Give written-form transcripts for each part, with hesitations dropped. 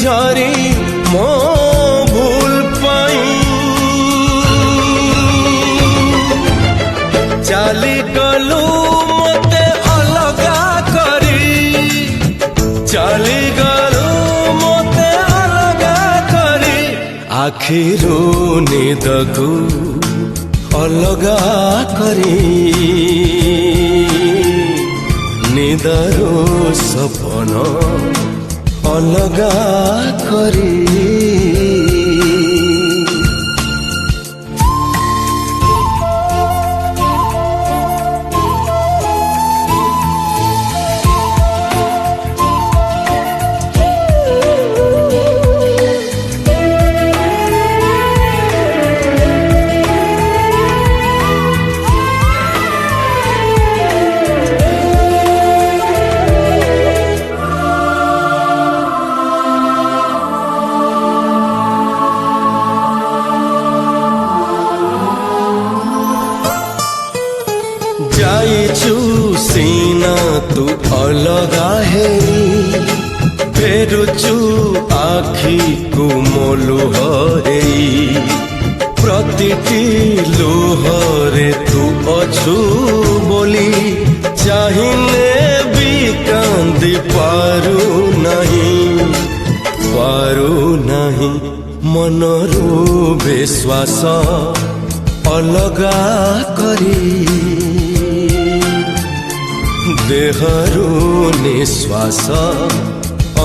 झरी मो भूल पाई चाली गलू मते अलगा करी चाली गलू मते अलगा करी आखिरू निदकू अलगा करी निदरो सपन अलगा करी जाइछु सीना तू अलगा है फेरुचु आखि को मोलुह प्रतिटी लुहरे तू अछु बोली चाहिने भी कांदी पारू नहीं मनरू विश्वास अलगा करी देहरु निश्वास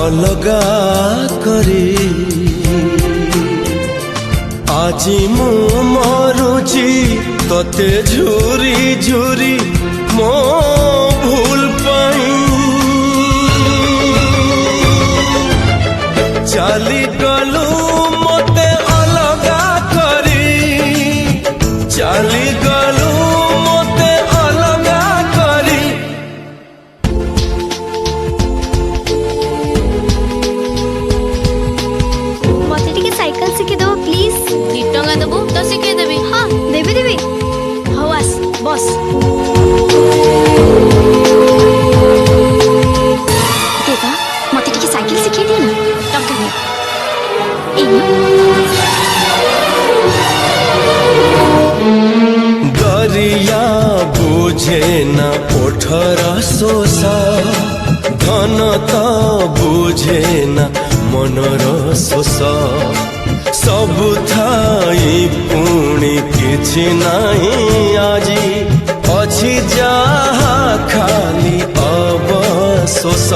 अलगा करी आजी मु मरुची तते झुरी झुरी मो भूल पाई चाली गलू मते अलगा करी चाली गलू मते अलगा करी मते टिके साइकिल शिखे दो प्लीज 2 टंका देबो तो शिखे देबी हाँ देवी हौ आस बस देवा मते टिके साइकिल शिखे दियो ना टंका दे दरिया बुझे न ओठर शोषा धन त बुझे न मनर शोषा सबु थाई पुणी किछि नाही आजी अछि जाहा खाली अवशोष